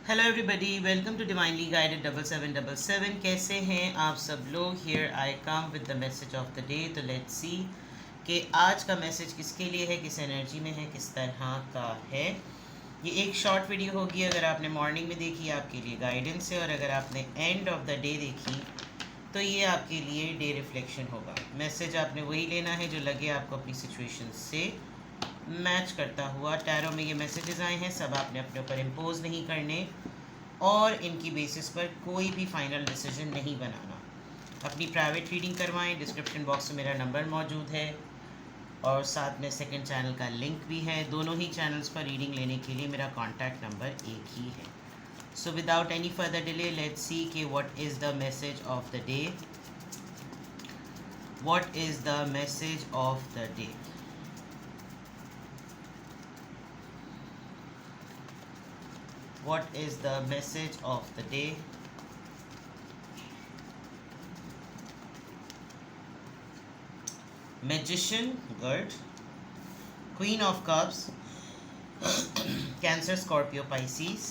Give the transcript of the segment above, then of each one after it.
Hello everybody, welcome to divinely guided 7777। कैसे हैं आप सब लोग? Here I come with the message of the day. तो लेट्स सी कि आज का मैसेज किसके लिए है, किस एनर्जी में है, किस तरह का है। ये एक शॉर्ट वीडियो होगी। अगर आपने मॉर्निंग में देखी आपके लिए गाइडेंस है, और अगर आपने एंड ऑफ द डे देखी तो ये आपके लिए डे रिफ्लेक्शन होगा। मैसेज आपने वही लेना है जो लगे आपको अपनी सिचुएशन से मैच करता हुआ। टैरो में ये मैसेजेस आए हैं, सब आपने अपने ऊपर इम्पोज नहीं करने और इनकी बेसिस पर कोई भी फाइनल डिसीजन नहीं बनाना। अपनी प्राइवेट रीडिंग करवाएं। डिस्क्रिप्शन बॉक्स में मेरा नंबर मौजूद है और साथ में सेकंड चैनल का लिंक भी है। दोनों ही चैनल्स पर रीडिंग लेने के लिए मेरा कॉन्टैक्ट नंबर एक ही है। So without any further delay let's see कि what is the message of the day. What is the message of the day? What is the message of the day? Magician, good. Queen of Cups, Cancer, Scorpio, Pisces.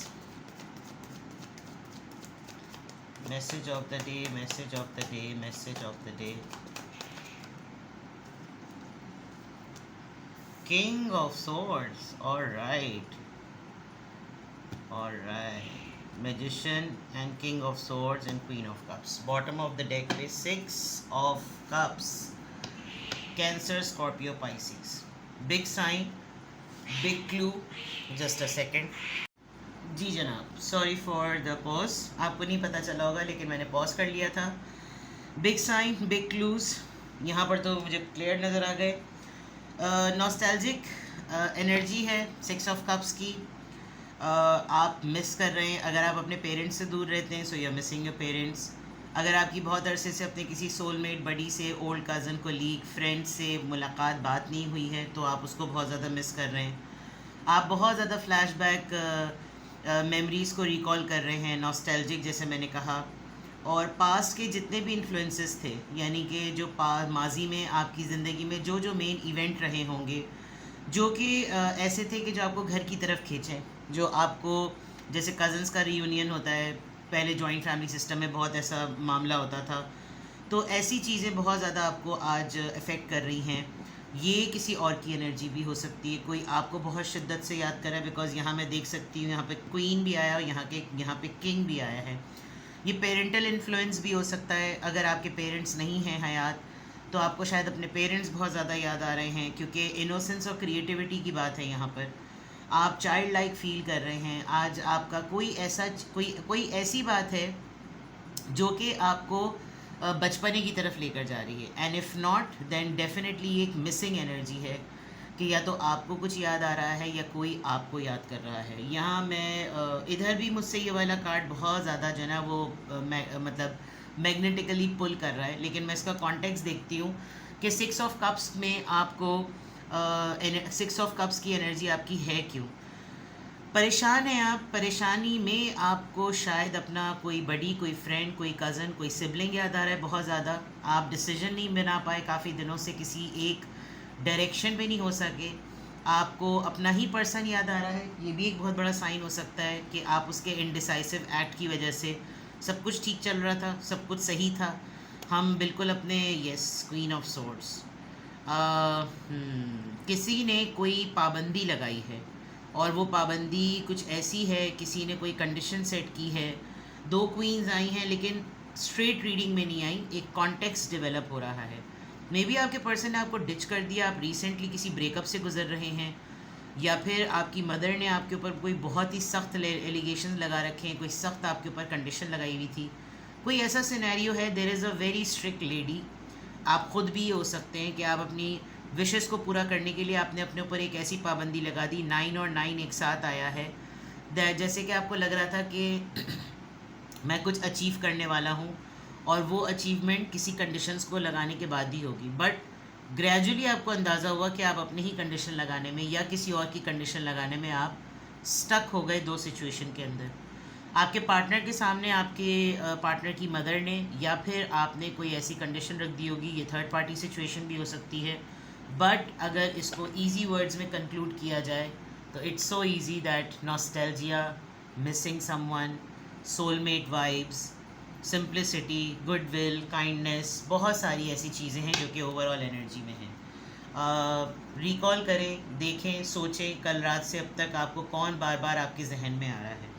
Message of the day, message of the day, message of the day. King of Swords, alright. Alright, Magician and King of Swords and Queen of Cups. Bottom of the deck is Six of Cups. Cancer, Scorpio, Pisces. Big sign, big clue. Just a second. जी जनाब, sorry for the pause. आपको नहीं पता चला होगा लेकिन मैंने pause कर लिया था। बिग साइन, बिग क्लूज, यहाँ पर तो मुझे क्लियर नज़र आ गए। नॉस्टैल्जिक एनर्जी है सिक्स ऑफ कप्स की। आप मिस कर रहे हैं। अगर आप अपने पेरेंट्स से दूर रहते हैं so you are missing your parents. अगर आपकी बहुत अरसे से अपने किसी सोलमेट, बडी से, ओल्ड कज़न, कोलीग, फ्रेंड से मुलाकात, बात नहीं हुई है तो आप उसको बहुत ज़्यादा मिस कर रहे हैं। आप बहुत ज़्यादा फ्लैशबैक मेमोरीज़ को रिकॉल कर रहे हैं, नॉस्टैल्जिक जैसे मैंने कहा। और पास्ट के जितने भी इन्फ्लुएंसेस थे, यानी कि जो माजी में आपकी ज़िंदगी में जो जो मेन इवेंट रहे होंगे जो कि ऐसे थे कि जो आपको घर की तरफ खींचें, जो आपको, जैसे कज़न्स का रीयूनियन होता है, पहले जॉइंट फैमिली सिस्टम में बहुत ऐसा मामला होता था, तो ऐसी चीज़ें बहुत ज़्यादा आपको आज अफेक्ट कर रही हैं। ये किसी और की एनर्जी भी हो सकती है, कोई आपको बहुत शिद्दत से याद कर रहा है। बिकॉज यहाँ मैं देख सकती हूँ, यहाँ पे क्वीन भी आया और यहाँ पे किंग भी आया है। ये पेरेंटल इन्फ्लुएंस भी हो सकता है। अगर आपके पेरेंट्स नहीं हैं हयात तो आपको शायद अपने पेरेंट्स बहुत ज़्यादा याद आ रहे हैं, क्योंकि इनोसेंस और क्रिएटिविटी की बात है यहाँ पर। आप चाइल्ड लाइक फील कर रहे हैं। आज आपका कोई ऐसी बात है जो कि आपको बचपने की तरफ लेकर जा रही है। And if not then definitely एक मिसिंग एनर्जी है कि या तो आपको कुछ याद आ रहा है या कोई आपको याद कर रहा है। यहाँ मैं इधर भी मुझसे ये वाला कार्ड बहुत ज़्यादा जो है ना वो मतलब मैग्नेटिकली पुल कर रहा है, लेकिन मैं इसका कॉन्टेक्स्ट देखती हूँ कि सिक्स ऑफ कप्स में आपको सिक्स ऑफ कप्स की एनर्जी आपकी है क्यों? परेशान हैं आप। परेशानी में आपको शायद अपना कोई बड़ी, कोई फ्रेंड, कोई कज़न, कोई सिबलिंग याद आ रहा है बहुत ज़्यादा। आप डिसीजन नहीं बना पाए काफ़ी दिनों से, किसी एक डायरेक्शन पे नहीं हो सके। आपको अपना ही पर्सन याद आ रहा है। ये भी एक बहुत बड़ा साइन हो सकता है कि आप उसके इनडिसाइसिव एक्ट की वजह से, सब कुछ ठीक चल रहा था, सब कुछ सही था, हम बिल्कुल अपने, यस, क्वीन ऑफ सोर्ड्स, किसी ने कोई पाबंदी लगाई है और वो पाबंदी कुछ ऐसी है, किसी ने कोई कंडीशन सेट की है। दो क्वींस आई हैं लेकिन स्ट्रेट रीडिंग में नहीं आई, एक कॉन्टेक्स्ट डेवलप हो रहा है। मे बी आपके पर्सन ने आपको डिच कर दिया, आप रिसेंटली किसी ब्रेकअप से गुजर रहे हैं, या फिर आपकी मदर ने आपके ऊपर कोई बहुत ही सख्त एलिगेशन लगा रखे हैं, कोई सख्त आपके ऊपर कंडीशन लगाई हुई थी। कोई ऐसा सिनेरियो है। There is a very strict lady. आप ख़ुद भी हो सकते हैं कि आप अपनी विशेस को पूरा करने के लिए आपने अपने ऊपर एक ऐसी पाबंदी लगा दी। 9 और 9 एक साथ आया है। जैसे कि आपको लग रहा था कि मैं कुछ अचीव करने वाला हूँ और वो अचीवमेंट किसी कंडीशंस को लगाने के बाद ही होगी, बट ग्रेजुअली आपको अंदाज़ा हुआ कि आप अपने ही कंडीशन लगाने में या किसी और की कंडीशन लगाने में आप स्टक हो गए दो सिचुएशन के अंदर। आपके पार्टनर के सामने आपके पार्टनर की मदर ने, या फिर आपने कोई ऐसी कंडीशन रख दी होगी। ये थर्ड पार्टी सिचुएशन भी हो सकती है, बट अगर इसको इजी वर्ड्स में कंक्लूड किया जाए तो it's so easy that nostalgia missing someone, soulmate vibes, simplicity, goodwill, kindness, बहुत सारी ऐसी चीज़ें हैं जो कि ओवरऑल एनर्जी में हैं। रिकॉल करें, देखें, सोचें कल रात से अब तक आपको कौन बार बार आपके जहन में आ रहा है।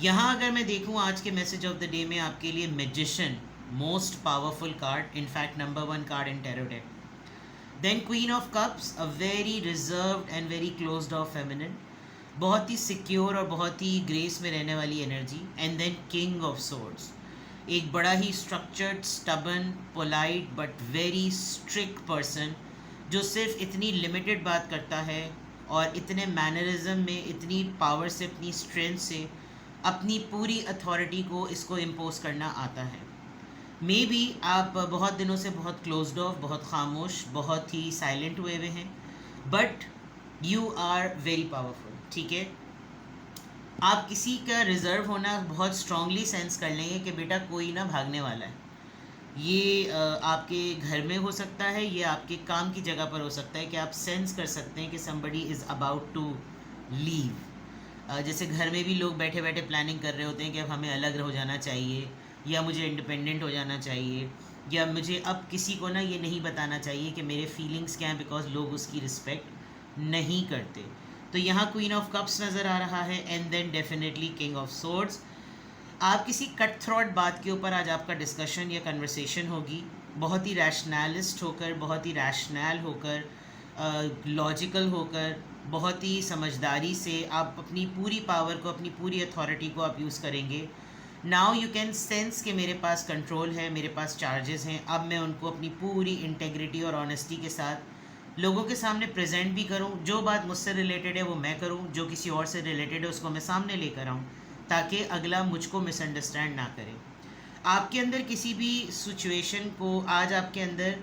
यहाँ अगर मैं देखूँ आज के मैसेज ऑफ द डे में आपके लिए magician most powerful card, in fact number 1 card in tarot deck. Then queen of cups, a very reserved and very closed off feminine, बहुत ही सिक्योर और बहुत ही ग्रेस में रहने वाली energy. And then king of swords, एक बड़ा ही structured, stubborn, polite but very strict person जो सिर्फ इतनी लिमिटेड बात करता है और इतने मैनरिज्म में, इतनी पावर से, अपनी स्ट्रेंथ से अपनी पूरी अथॉरिटी को इसको इम्पोज करना आता है। मे बी आप बहुत दिनों से बहुत क्लोज्ड ऑफ, बहुत खामोश, बहुत ही साइलेंट हुए हुए हैं, but you are very powerful. ठीक है, आप किसी का रिजर्व होना बहुत स्ट्रांगली सेंस कर लेंगे कि बेटा कोई ना भागने वाला है। ये आपके घर में हो सकता है, ये आपके काम की जगह पर हो सकता है कि आप सेंस कर सकते हैं कि somebody is about to leave. जैसे घर में भी लोग बैठे बैठे प्लानिंग कर रहे होते हैं कि अब हमें अलग हो जाना चाहिए, या मुझे इंडिपेंडेंट हो जाना चाहिए, या मुझे अब किसी को ना ये नहीं बताना चाहिए कि मेरे फीलिंग्स क्या हैं, बिकॉज लोग उसकी रिस्पेक्ट नहीं करते। तो यहाँ क्वीन ऑफ कप्स नज़र आ रहा है, and then definitely king of swords. आप किसी कट थ्रोट बात के ऊपर आज आपका डिस्कशन या कन्वर्सेशन होगी, बहुत ही रैशनलिस्ट होकर, बहुत ही रैशनल होकर, लॉजिकल होकर, बहुत ही समझदारी से आप अपनी पूरी पावर को, अपनी पूरी अथॉरिटी को आप यूज़ करेंगे। नाउ यू कैन सेंस कि मेरे पास कंट्रोल है, मेरे पास चार्जेस हैं, अब मैं उनको अपनी पूरी इंटेग्रिटी और ऑनेस्टी के साथ लोगों के सामने प्रेजेंट भी करूं। जो बात मुझसे रिलेटेड है वो मैं करूं, जो किसी और से रिलेटेड है उसको मैं सामने लेकर आऊं, ताकि अगला मुझको मिसअंडरस्टैंड ना करे। आपके अंदर किसी भी सिचुएशन को आज आपके अंदर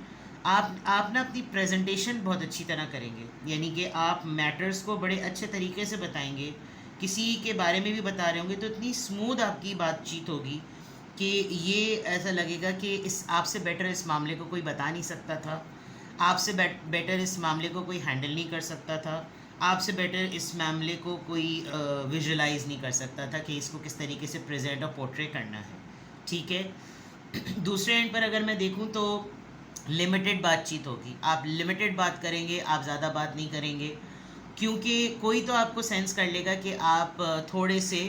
आप ना अपनी प्रेजेंटेशन बहुत अच्छी तरह करेंगे, यानी कि आप मैटर्स को बड़े अच्छे तरीके से बताएंगे। किसी के बारे में भी बता रहे होंगे तो इतनी स्मूथ आपकी बातचीत होगी कि ये ऐसा लगेगा कि इस आपसे बेटर इस मामले को कोई बता नहीं सकता था, आपसे बेटर इस मामले को कोई हैंडल नहीं कर सकता था, आपसे बेटर इस मामले को कोई विजुलाइज नहीं कर सकता था कि इसको किस तरीके से प्रेजेंट और पोर्ट्रे करना है। ठीक है, दूसरे एंड पर अगर मैं देखूं तो लिमिटेड बातचीत होगी, आप लिमिटेड बात करेंगे, आप ज़्यादा बात नहीं करेंगे, क्योंकि कोई तो आपको सेंस कर लेगा कि आप थोड़े से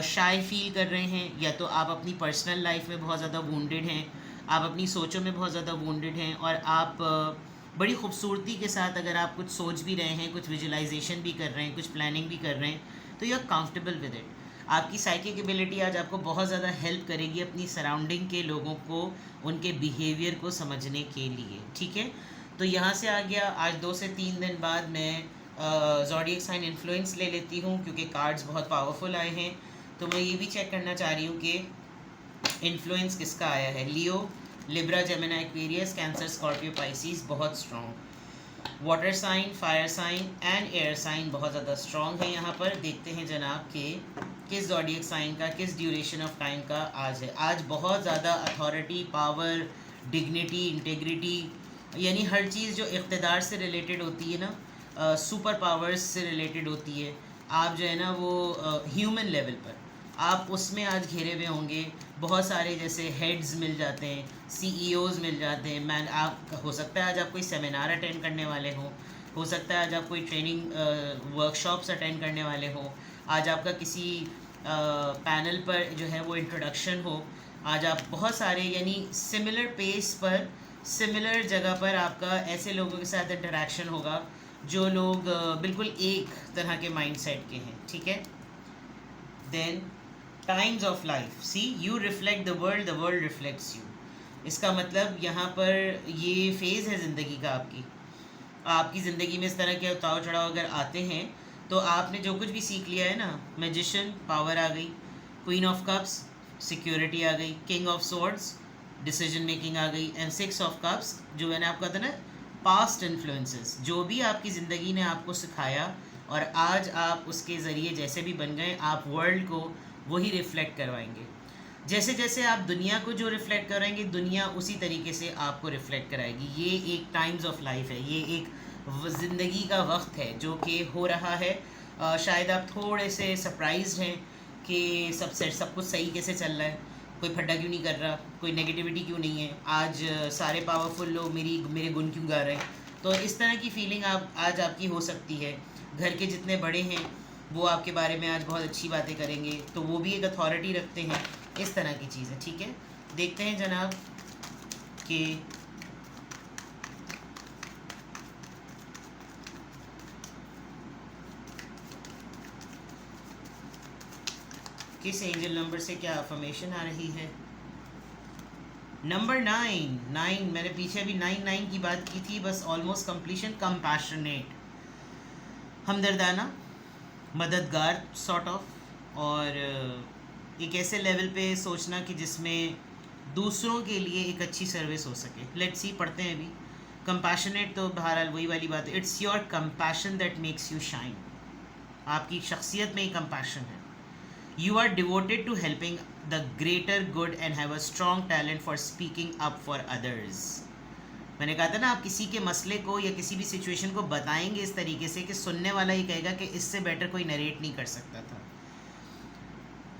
शाय फील कर रहे हैं, या तो आप अपनी पर्सनल लाइफ में बहुत ज़्यादा वूंडेड हैं, आप अपनी सोचों में बहुत ज़्यादा वूंडेड हैं, और आप बड़ी खूबसूरती के साथ अगर आप कुछ सोच भी रहे हैं, कुछ विजुलाइजेशन भी कर रहे हैं, कुछ प्लानिंग भी कर रहे हैं, तो you are comfortable with it. आपकी साइकिक एबिलिटी आज आपको बहुत ज़्यादा हेल्प करेगी अपनी सराउंडिंग के लोगों को, उनके बिहेवियर को समझने के लिए। ठीक है, तो यहाँ से आ गया। आज 2 से 3 दिन बाद मैं ज़ोडिएक साइन इन्फ्लुएंस ले लेती हूँ, क्योंकि कार्ड्स बहुत पावरफुल आए हैं। तो मैं ये भी चेक करना चाह रही हूँ कि इन्फ्लुएंस किसका आया है। Leo, Libra, Gemini, Aquarius, Cancer, Scorpio, Pisces बहुत strong. Water sign, fire sign and air sign बहुत ज़्यादा स्ट्रॉन्ग है। यहाँ पर देखते हैं जनाब कि किस ज़ोडिएक साइन का, किस ड्यूरेशन ऑफ टाइम का आज है। आज बहुत ज़्यादा अथॉरिटी, पावर, डिग्निटी, इंटेग्रिटी, यानी हर चीज़ जो इक़्तिदार से रिलेटेड होती है ना, सुपर पावर्स से रिलेटेड होती है, आप जो है ना वो ह्यूमन लेवल पर आप उसमें आज घिरे हुए होंगे। बहुत सारे जैसे हेड्स मिल जाते हैं, सीईओज़ मिल जाते हैं। आप हो सकता है आज आप कोई सेमिनार अटेंड करने वाले हों, हो सकता है आज आप कोई ट्रेनिंग वर्कशॉप्स अटेंड करने वाले हों, आज आपका किसी पैनल पर जो है वो इंट्रोडक्शन हो, आज आप बहुत सारे यानी सिमिलर पेस पर, सिमिलर जगह पर आपका ऐसे लोगों के साथ इंटरेक्शन होगा जो लोग बिल्कुल एक तरह के माइंडसेट के हैं। ठीक है, then times of life, see you reflect the world reflects you. इसका मतलब यहाँ पर ये फेज़ है ज़िंदगी का आपकी ज़िंदगी में इस तरह के उतार चढ़ाव अगर आते हैं तो आपने जो कुछ भी सीख लिया है ना, मैजिशियन पावर आ गई, क्वीन ऑफ कप्स सिक्योरिटी आ गई, king of swords decision making आ गई, एंड 6 ऑफ कप्स जो मैंने आपको कहा था ना पास्ट इन्फ्लुएंसेस, जो भी आपकी ज़िंदगी ने आपको सिखाया और आज आप उसके ज़रिए जैसे भी बन गए, आप वर्ल्ड को वही रिफ़्लेक्ट करवाएंगे। जैसे जैसे आप दुनिया को जो रिफ़्लेक्ट कराएंगे, दुनिया उसी तरीके से आपको रिफ़्लेक्ट कराएगी। ये एक टाइम्स ऑफ लाइफ है, ये एक ज़िंदगी का वक्त है जो कि हो रहा है। शायद आप थोड़े से सरप्राइज्ड हैं, कि सब कुछ सही कैसे चल रहा है, कोई फड्डा क्यों नहीं कर रहा, कोई नेगेटिविटी क्यों नहीं है, आज सारे पावरफुल लोग मेरे गुण क्यों गा रहे हैं। तो इस तरह की फीलिंग आज आपकी हो सकती है। घर के जितने बड़े हैं वो आपके बारे में आज बहुत अच्छी बातें करेंगे, तो वो भी एक अथॉरिटी रखते हैं, इस तरह की चीज़ है। ठीक है, देखते हैं जनाब कि किस एंजल नंबर से क्या अफर्मेशन आ रही है। नंबर 9, मैंने पीछे भी 9 की बात की थी, बस ऑलमोस्ट कंप्लीशन। कंपैशनेट, हमदर्दाना, मददगार सॉर्ट ऑफ, और एक ऐसे लेवल पे सोचना कि जिसमें दूसरों के लिए एक अच्छी सर्विस हो सके। लेट्स सी, पढ़ते हैं अभी। कंपैशनेट तो बहरहाल वही वाली बात है, it's your compassion that makes you shine. आपकी शख्सियत में ही कंपैशन है। You are devoted to helping the greater good and have a strong talent for speaking up for others. मैंने कहा था ना, आप किसी के मसले को या किसी भी सिचुएशन को बताएंगे इस तरीके से कि सुनने वाला ही कहेगा कि इससे बेटर कोई नरेट नहीं कर सकता था।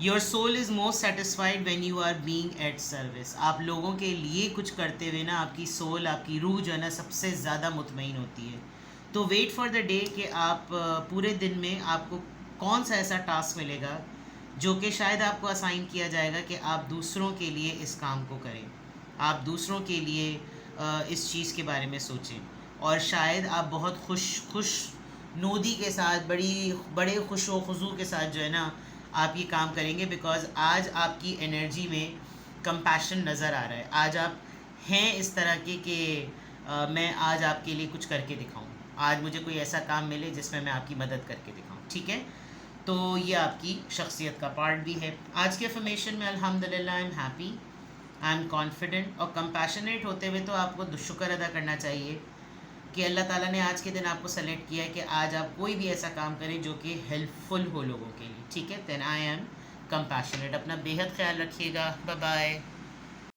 Your soul is most satisfied when you are being at service. आप लोगों के लिए कुछ करते हुए ना आपकी सोल, आपकी रूह जो है ना सबसे ज़्यादा मुतमईन होती है। तो वेट फॉर द डे कि आप पूरे दिन में आपको कौन सा ऐसा टास्क मिलेगा जो कि शायद आपको असाइन किया जाएगा कि आप दूसरों के लिए इस काम को करें, आप दूसरों के लिए इस चीज़ के बारे में सोचें, और शायद आप बहुत खुश नोदी के साथ, बड़े खुश व खुशू के साथ जो है ना आप ये काम करेंगे, बिकॉज आज आपकी एनर्जी में कंपैशन नज़र आ रहा है। आज आप हैं इस तरह के कि मैं आज आपके लिए कुछ करके दिखाऊं, आज मुझे कोई ऐसा काम मिले जिसमें मैं आपकी मदद करके दिखाऊं। ठीक है, तो ये आपकी शख्सियत का पार्ट भी है। आज के अफर्मेशन में अल्हम्दुलिल्लाह I am happy, I am confident, और कंपैशनेट होते हुए तो आपको शुक्र अदा करना चाहिए कि अल्लाह ताला ने आज के दिन आपको सेलेक्ट किया है कि आज आप कोई भी ऐसा काम करें जो कि हेल्पफुल हो लोगों के लिए। ठीक है, देन आई एम कंपैशनेट। अपना बेहद ख्याल रखिएगा, बाय बाय।